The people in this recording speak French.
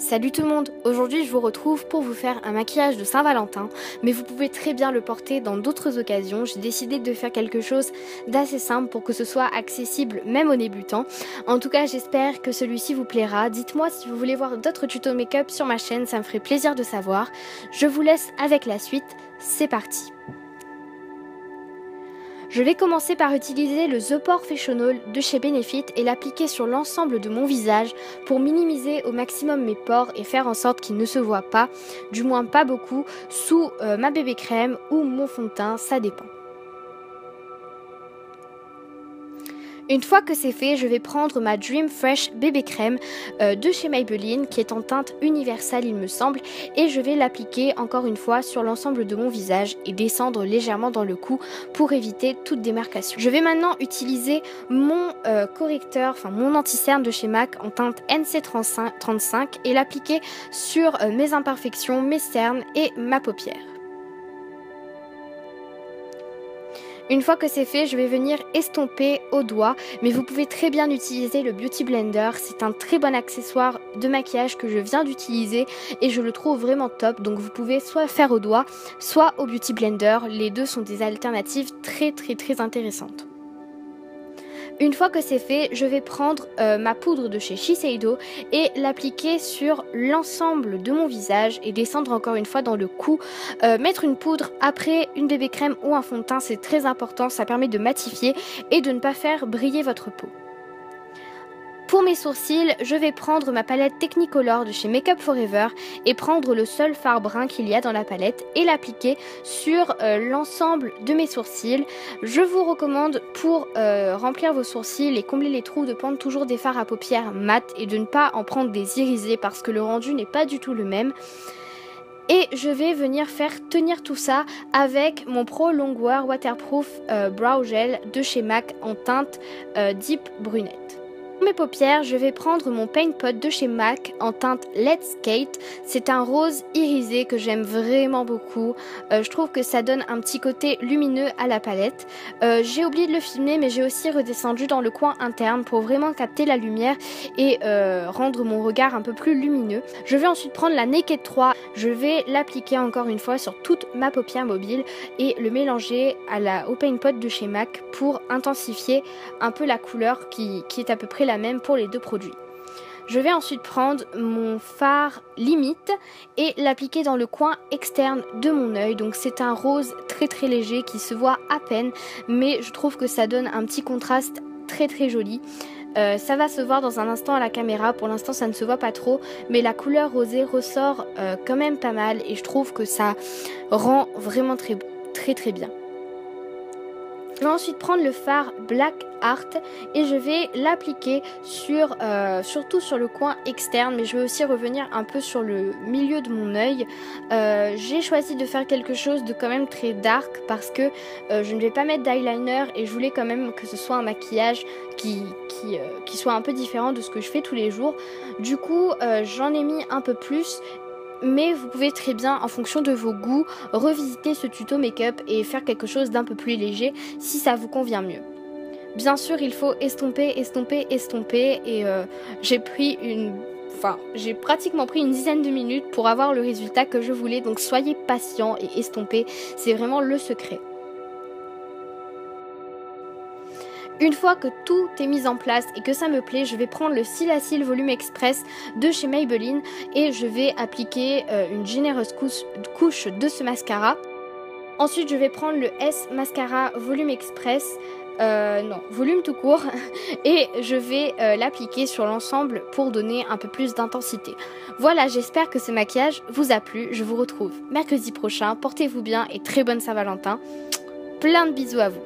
Salut tout le monde, aujourd'hui je vous retrouve pour vous faire un maquillage de Saint-Valentin, mais vous pouvez très bien le porter dans d'autres occasions. J'ai décidé de faire quelque chose d'assez simple pour que ce soit accessible même aux débutants. En tout cas j'espère que celui-ci vous plaira. Dites-moi si vous voulez voir d'autres tutos make-up sur ma chaîne, ça me ferait plaisir de savoir. Je vous laisse avec la suite, c'est parti. Je vais commencer par utiliser le The Professional de chez Benefit et l'appliquer sur l'ensemble de mon visage pour minimiser au maximum mes pores et faire en sorte qu'ils ne se voient pas, du moins pas beaucoup, sous ma bébé crème ou mon fond de teint, ça dépend. Une fois que c'est fait, je vais prendre ma Dream Fresh bébé crème de chez Maybelline qui est en teinte universelle il me semble et je vais l'appliquer encore une fois sur l'ensemble de mon visage et descendre légèrement dans le cou pour éviter toute démarcation. Je vais maintenant utiliser mon correcteur, enfin mon anti-cerne de chez MAC en teinte NC35 et l'appliquer sur mes imperfections, mes cernes et ma paupière. Une fois que c'est fait, je vais venir estomper au doigt, mais vous pouvez très bien utiliser le Beauty Blender. C'est un très bon accessoire de maquillage que je viens d'utiliser et je le trouve vraiment top. Donc vous pouvez soit faire au doigt, soit au Beauty Blender. Les deux sont des alternatives très intéressantes. Une fois que c'est fait, je vais prendre ma poudre de chez Shiseido et l'appliquer sur l'ensemble de mon visage et descendre encore une fois dans le cou. Mettre une poudre après une bébé crème ou un fond de teint, c'est très important, ça permet de matifier et de ne pas faire briller votre peau. Pour mes sourcils, je vais prendre ma palette Technicolor de chez Make Up Forever et prendre le seul fard brun qu'il y a dans la palette et l'appliquer sur l'ensemble de mes sourcils. Je vous recommande pour remplir vos sourcils et combler les trous de prendre toujours des fards à paupières mat et de ne pas en prendre des irisés parce que le rendu n'est pas du tout le même. Et je vais venir faire tenir tout ça avec mon Pro Longwear Waterproof Brow Gel de chez MAC en teinte Deep Brunette. Pour mes paupières, je vais prendre mon Paint Pot de chez MAC en teinte Let's Skate. C'est un rose irisé que j'aime vraiment beaucoup. Je trouve que ça donne un petit côté lumineux à la palette. J'ai oublié de le filmer, mais j'ai aussi redescendu dans le coin interne pour vraiment capter la lumière et rendre mon regard un peu plus lumineux. Je vais ensuite prendre la Naked 3. Je vais l'appliquer encore une fois sur toute ma paupière mobile et le mélanger au Paint Pot de chez MAC pour intensifier un peu la couleur qui est à peu près la même pour les deux produits. Je vais ensuite prendre mon fard limite et l'appliquer dans le coin externe de mon œil. Donc c'est un rose très léger qui se voit à peine, mais je trouve que ça donne un petit contraste très joli. Ça va se voir dans un instant à la caméra, pour l'instant ça ne se voit pas trop, mais la couleur rosée ressort quand même pas mal et je trouve que ça rend vraiment très bien. Je vais ensuite prendre le fard Black Art et je vais l'appliquer surtout sur le coin externe, mais je vais aussi revenir un peu sur le milieu de mon œil. J'ai choisi de faire quelque chose de quand même très dark parce que je ne vais pas mettre d'eyeliner et je voulais quand même que ce soit un maquillage qui soit un peu différent de ce que je fais tous les jours. Du coup j'en ai mis un peu plus. Mais vous pouvez très bien, en fonction de vos goûts, revisiter ce tuto make-up et faire quelque chose d'un peu plus léger si ça vous convient mieux. Bien sûr, il faut estomper et j'ai pratiquement pris une dizaine de minutes pour avoir le résultat que je voulais. Donc soyez patient et estompez, c'est vraiment le secret. Une fois que tout est mis en place et que ça me plaît, je vais prendre le Cils Volume Express de chez Maybelline et je vais appliquer une généreuse couche de ce mascara. Ensuite, je vais prendre le S Mascara Volume Express, volume tout court, et je vais l'appliquer sur l'ensemble pour donner un peu plus d'intensité. Voilà, j'espère que ce maquillage vous a plu. Je vous retrouve mercredi prochain. Portez-vous bien et très bonne Saint-Valentin. Plein de bisous à vous.